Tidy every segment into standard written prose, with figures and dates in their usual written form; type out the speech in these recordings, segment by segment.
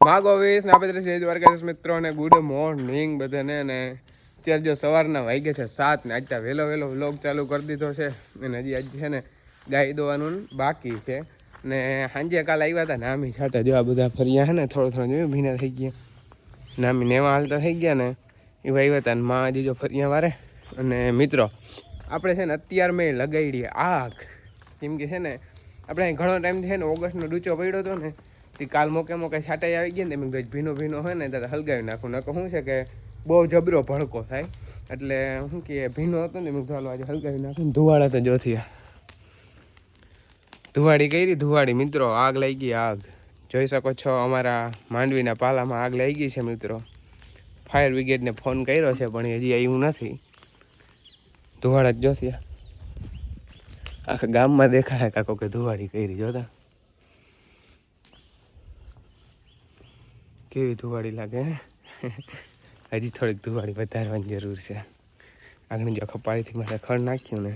માગો વીસ ને આપણે જય દ્વારકાધીશ મિત્રો અને ગુડ મોર્નિંગ બધાને. અને અત્યારે જો સવારના વાગ્યા છે 7 ને આજતા વહેલો વ્લોગ ચાલુ કરી દીધો છે. અને હજી આજ છે ને ગાય દોવાનું બાકી છે. ને સાંજે કાલ આવ્યા હતા નામી છાટા જો આ બધા ફર્યા છે ને થોડો જોયું ભીના થઈ ગયા. નામી નેવા હાલતા થઈ ગયા ને એવા આવ્યા હતા. ને માં હજી જો ફર્યા વારે. અને મિત્રો આપણે છે ને અત્યાર મેં લગાડી આગ, કેમ કે છે ને આપણે ઘણો ટાઈમથી છે ને ઓગસ્ટનો ડૂચો પડ્યો હતો ને તે કાલ મોકે છાટાઈ આવી ગયા ને એમ ભીનો હોય ને ત્યારે હલગાવી નાખું. નકો શું છે કે બહુ જબરો ભડકો થાય એટલે શું કે ભીનો હતો ને મેં ચાલો આજે હલગાવી નાખું. ધુવાડા તો જોથી ધુવાડી કરી ધુવાડી મિત્રો આગ લાગી ગઈ. આગ જોઈ શકો છો અમારા માંડવીના પાલામાં આગ લાગી ગઈ છે મિત્રો. ફાયર બ્રિગેડને ફોન કર્યો છે પણ હજી આવ્યું નથી. ધુવાડા જ જોથી આખા ગામમાં દેખાય કાકો કે ધુવાડી કરી જોતા કેવી ધુવાડી લાગે. હજી થોડીક ધુવાડી વધારવાની જરૂર છે. આગળ જો ખપાળીથી મારે ખડ નાખ્યું ને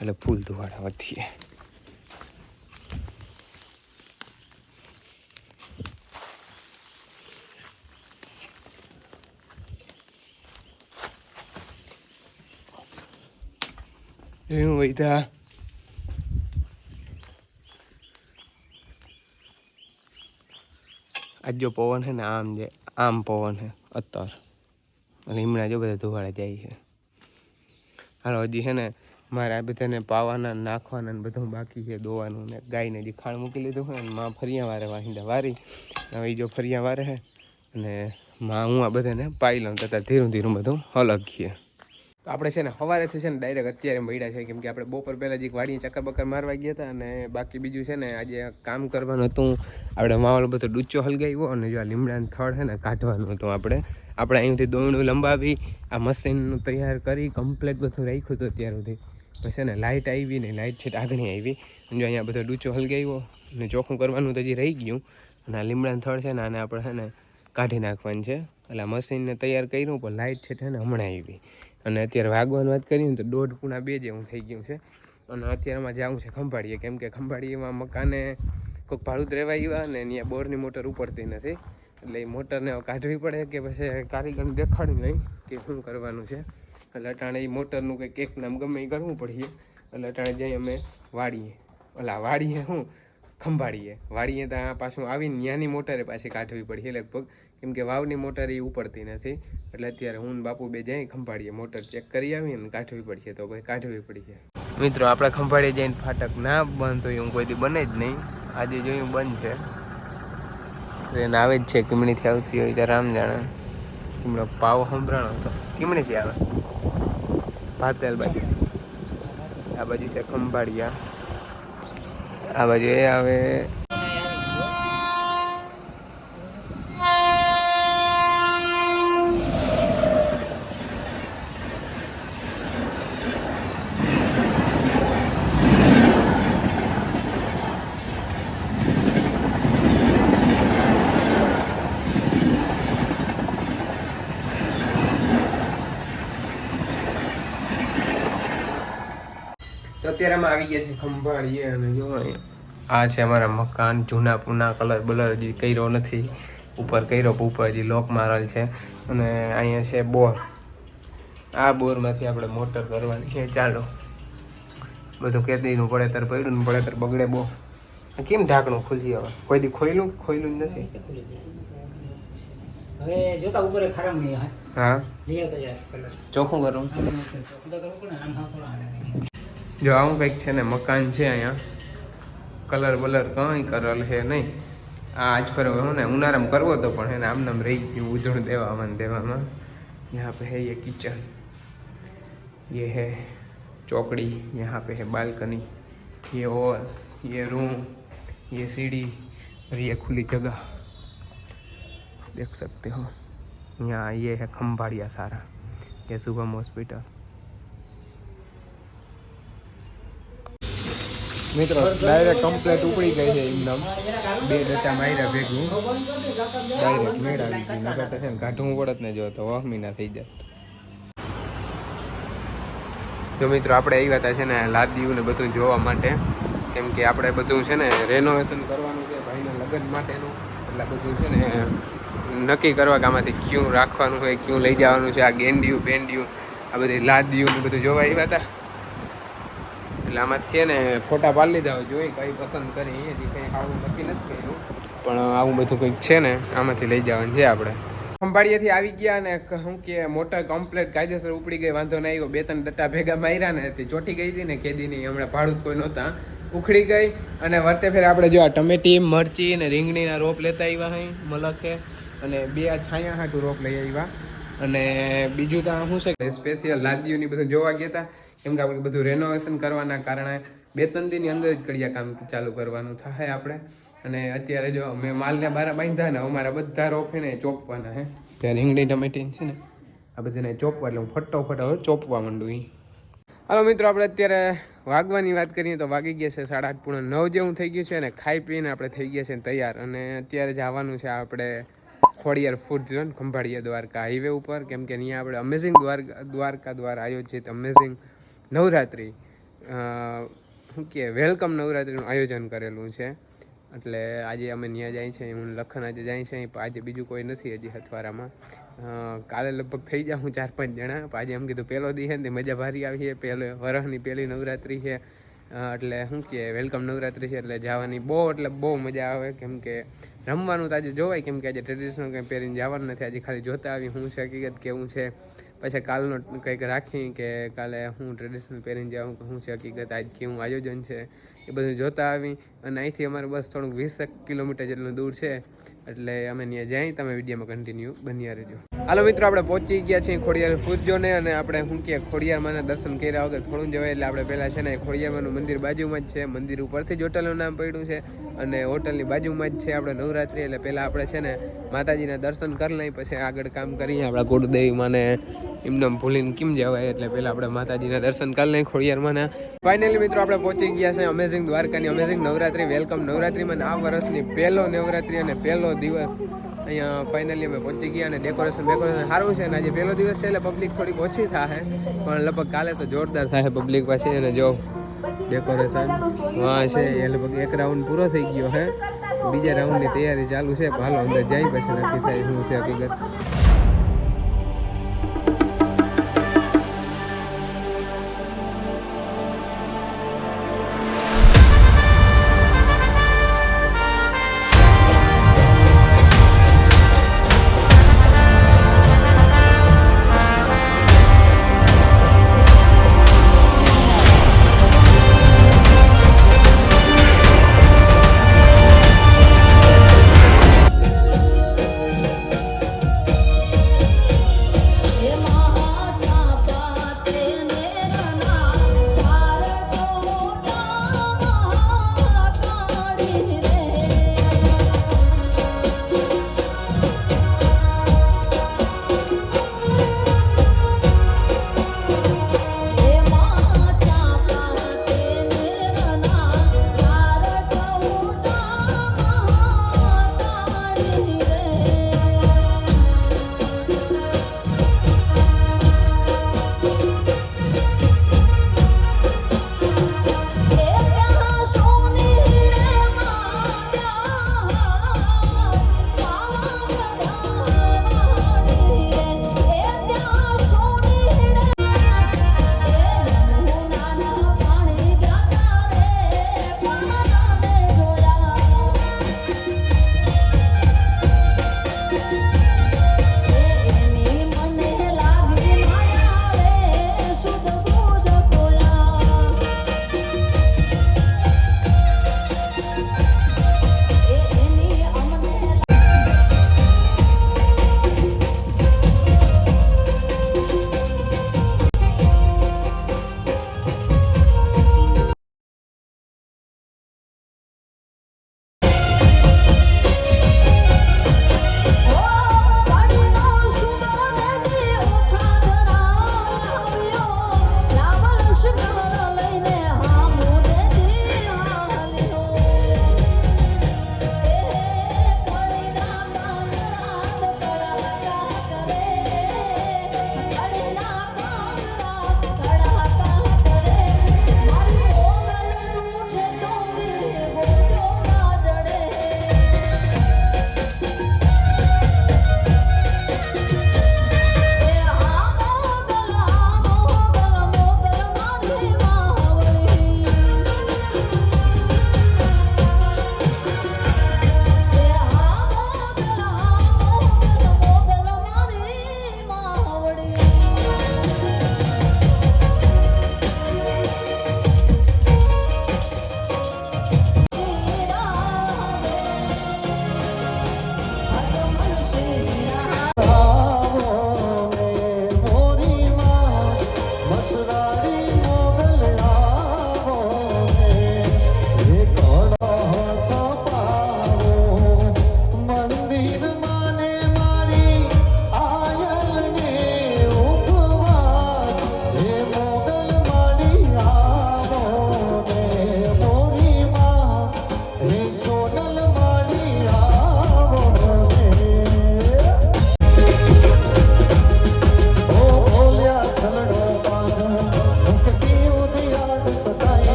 એટલે ફૂલ ધુવાડા વધીએ. એવું વૈધા આજ જો પવન છે ને આમ પવન છે અત્યારે લીમડા જો બધા ધુવાડા જાય છે. હાલો હજી છે ને મારે આ બધાને પાવાના નાખવાના ને બધું બાકી છે દોવાનું. ને ગાયને જે ખાણ મૂકી લીધું હોય ને માં ફરિયા વારે વાહિંદા વારી. હવે જો ફરિયા વારે છે અને માં હું આ બધાને પાઈ લઉં તથા ધીરું બધું અલગ છીએ. તો આપણે છે ને સવારેથી છે ને ડાયરેક્ટ અત્યારે મળ્યા છે, કેમ કે આપણે બપોર પહેલાં જ એક વાડીએ ચક્કર બક્કર મારવા ગયા હતા. અને બાકી બીજું છે ને આજે કામ કરવાનું હતું. આપણે માવાળો બધો ડૂચો હલગાવ્યો અને જો આ લીમડાનું થડ છે ને કાઢવાનું હતું. આપણે અહીંથી દોરણું લંબાવી આ મશીનનું તૈયાર કરી કમ્પ્લીટ બધું રાખ્યું હતું અત્યાર સુધી. પછી ને લાઇટ આવી ને લાઇટ છે આગળ આવી. જો અહીંયા બધો ડૂચો હલગાવ્યો અને ચોખ્ખું કરવાનું તો હજી રહી ગયું. અને આ લીમડાનું થડ છે ને આને આપણે છે ને કાઢી નાખવાનું છે. એટલે આ મશીનને તૈયાર કર્યું પણ લાઇટ છે ને હમણાં આવી. અને અત્યારે વાગવાની વાત કરીએ ને તો 1:30 જેવું થઈ ગયું છે. અને અત્યારમાં જવું છે ખંભાળીએ, કેમ કે ખંભાળીએમાં મકાને કોઈક ભાડું રહેવા આવ્યા ને ત્યાં બોરની મોટર ઉપડતી નથી. એટલે એ મોટરને કાઢવી પડે કે પછી કારીગરને દેખાડી નહીં કે શું કરવાનું છે. એટલે અટાણે એ મોટરનું કંઈક એક નામ ગમે એ કરવું પડીએ. એટલે અટાણે જઈ અમે વાડીએ શું ખંભાળીએ વાડીએ ત્યાં પાછું આવીને ત્યાંની મોટરે પાછી કાઢવી પડીએ લગભગ, કેમ કે વાવની મોટર એ ઉપડતી નથી. એટલે અત્યારે હું બાપુ બે જઈ ખંભાળીએ મોટર ચેક કરી આવીએ ને કાઢવી પડશે તો ભાઈ કાઢવી પડી. મિત્રો આપણે ખંભાળીએ જઈને ફાટક ના બંધ હોય હું કોઈ દી બને જ નહીં. આજે જોયું બંધ છે. ટ્રેન આવે જ છે કિમણીથી આવતી હોય ત્યારે રામ જાણે. કિમણો પાવો સંભળાણો હતો કિમણીથી આવે ભાતેલ બાજુ. આ બાજુ છે ખંભાળિયા, આ બાજુ એ આવે. તો અત્યારે અમે આવી ગયા છે ખંભાળીએ. અને જો આ છે અમારા મકાન. જૂના પૂના કલર બલર હજી કર્યો નથી. ઉપર કર્યો ઉપર હજી લોક મારેલ છે. અને અહીંયા છે બોર. આ બોરમાંથી આપણે મોટર કરવાની છે. ચાલો બધું કેદીનું પડેતર પડ્યું ને પડેતર બગડે બહુ. કેમ ઢાંકણું ખુલી હવે કોઈ દી ખોયલું જ નથી. હવે જોતા ઉપર ખરાબ નહીં. હા ચોખ્ખું કરું. જો આવું કંઈક છે ને મકાન છે અહીંયા. કલર બલર કંઈ કરેલ છે નહીં. આ આજ પર ને ઉનાળામાં કરવો તો પણ એને આમનામ રહી ગયું ઉધણ દેવામાં. यहाँ पे है ये किचन, ये है चौकड़ी, यहाँ पे है बालकनी, ये हॉल, ये रूम, ये सीढ़ी और ये खुली जगह देख सकते हो. यहाँ ये है खंभाड़िया सारा, ये शुभम हॉस्पिटल. મિત્રો ડાયરેક્ટ કમ્પ્લેટ ઉપડી ગઈ છે એકદમ. 2 ડટા માર્યા ભેગું ડાયરેક્ટ મેળ આવી ગઈ. નકર તો છે ને કાઢવું પડત ને જો તો વહમીના થઈ જાય. જો મિત્રો આપણે આવ્યા હતા છે ને લાદીયું ને બધું જોવા માટે, કેમ કે આપણે બધું છે ને રેનોવેશન કરવાનું છે ભાઈના લગ્ન માટેનું. એટલે બધું છે ને નક્કી કરવા કે આમાંથી ક્યું રાખવાનું હોય, ક્યું લઈ જવાનું છે. આ ગેંડિયું પેંડિયું આ બધી લાદિયું ને બધું જોવા આવ્યા હતા, એટલે આમાંથી છે ને ફોટા પાડી લીધા હોય, જોઈ કઈ પસંદ કરી. હજી કંઈ આવું નક્કી નથી કર્યું, પણ આવું બધું કંઈક છે ને આમાંથી લઈ જવાનું છે આપણે. ખંભાળિયાથી આવી ગયા ને શું કે મોટર કમ્પ્લેટ કાયદેસર ઉપડી ગઈ, વાંધો નહીં આવ્યો. 2-3 ડટ્ટા ભેગા માર્યા ને તે ચોટી ગઈ હતી ને કેદીની, હમણાં ભાડું કોઈ નહોતા, ઉખડી ગઈ. અને વર્તે ફેર આપણે જો આ ટમેટી મરચી ને રીંગણીના રોપ લેતા આવ્યા અહીં મલખે, અને 2 આ છાયા હાટું રોપ લઈ આવ્યા. અને બીજું તો શું છે કે સ્પેશિયલ લાદીઓની બધું જોવા ગયા હતા, કેમ કે આપણે બધું રેનોવેશન કરવાના કારણે 2-3 દિનની અંદર જ કડિયા કામ ચાલુ કરવાનું થાય આપણે. અને અત્યારે જો મેં માલને બારા બાંધ્યા ને અમારા બધા રોપ છે ને ચોપવાના હે. ત્યાં રીંગણી ટમેટી છે ને આ બધાને ચોપવા, એટલે હું ફટાફટ હવે ચોપવા માંડું. હાલો મિત્રો, આપણે અત્યારે વાગવાની વાત કરીએ તો વાગી ગયા છે 8:30 જેવું થઈ ગયું છે. અને ખાઈ પીને આપણે થઈ ગયા છે તૈયાર, અને અત્યારે જવાનું છે આપણે Khodiyar food zone Khambhalia Dwarka highway ઉપર, કેમ કે અહીંયા આપણે અમેઝિંગ દ્વારકા દ્વારા આયોજિત અમેઝિંગ નવરાત્રિ શું કહે વેલકમ નવરાત્રિનું આયોજન કરેલું છે. એટલે આજે અમે ત્યાં જાય છે, હું લખન આજે જાય છે. આજે બીજું કોઈ નથી હજી હથવારામાં. કાલે લગભગ થઈ જાઉં 4-5 જણા. આજે એમ કીધું પહેલો દી છે ને મજા ભારી આવી છે, પહેલો વરસની પહેલી નવરાત્રિ છે, એટલે શું કહે વેલકમ નવરાત્રિ છે, એટલે જવાની બહુ મજા આવે. કેમ કે રમવાનું તો આજે જોવાય, કેમ કે આજે ટ્રેડિશનલ કંઈ પહેરીને જવાનું નથી. આજે ખાલી જોતા આવી શું છે હકીકત કેવું છે, પછી કાલનો કંઈક રાખી કે કાલે હું ટ્રેડિશનલ પહેરીને જાઉં કે શું છે હકીકત, આજ કેવું આયોજન છે એ બધું જોતા આવી. અને અહીંથી અમારે બસ થોડુંક 20 કિલોમીટર જેટલું દૂર છે, એટલે અમે ત્યાં જઈ. તમે વિડીયોમાં કન્ટિન્યુ બન્યા રહેજો. હાલો મિત્રો, આપણે પહોંચી ગયા છીએ ખોડિયાર ફૂડ ઝોને, અને આપણે શું કહે ખોડિયારમાંના દર્શન કર્યા વગર થોડું જવાય, એટલે આપણે પહેલાં છે ને ખોડિયારમાંનું મંદિર બાજુમાં જ છે. મંદિર ઉપરથી જ હોટલનું નામ પડ્યું છે, અને હોટલની બાજુમાં જ છે આપણે નવરાત્રિ. એટલે પહેલાં આપણે છે ને માતાજીના દર્શન કરી લઈ, પછી આગળ કામ કરીએ. આપણા કુળદેવીમાં ને એમને ભૂલીને કેમ જવાય, એટલે પહેલાં આપણે માતાજીના દર્શન કરી લઈએ ખોડિયારમાં. ફાઇનલી મિત્રો, આપણે પહોંચી ગયા છે અમેઝિંગ દ્વારકાની અમેઝિંગ નવરાત્રિ વેલકમ નવરાત્રિમાં. આ વર્ષની પહેલો નવરાત્રિ અને પહેલો દિવસ અહીંયા ફાઇનલી અમે પહોંચી ગયા. અને ડેકોરેશન સારું છે, અને આજે પહેલો દિવસ છે એટલે પબ્લિક થોડીક ઓછી થાય, પણ લગભગ કાલે તો જોરદાર થાય પબ્લિક પાસે. અને જો ડેકોરેશન વાં છે એ લગભગ 1 રાઉન્ડ પૂરો થઈ ગયો છે, બીજા રાઉન્ડની તૈયારી ચાલુ છે. હાલો અંદર જાય પછી નક્કી થાય શું છે હકીકત.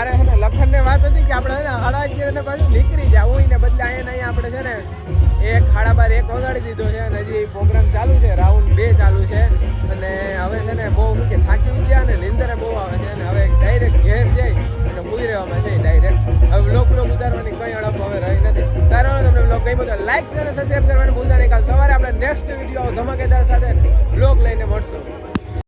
મારે છે ને લખનને વાત હતી કે આપણે છે ને 11:30 પાછું નીકળી જવું ને બદલે અહીંયા આપણે છે ને 1:30 1 વગાડી દીધો છે અને હજી પ્રોગ્રામ ચાલુ છે, રાઉન્ડ 2 ચાલુ છે અને હવે છે ને બહુ કે થાકી ગયા ને નિંદરે બહુ આવે છે અને હવે ડાયરેક્ટ ઘેર જઈ અને મૂવી રહેવામાં છે ડાયરેક્ટ. હવે બ્લોગ ઉતારવાની કંઈ અડપ હવે રહી નથી. સારો તમને બ્લોગ ગમ્યો તો લાઈક અને સબસ્ક્રાઈબ કરવાનું ભૂલતા નહીં. કાલ સવારે આપણે નેક્સ્ટ વિડીયો ધમાકેદાર સાથે બ્લોગ લઈને મળશું.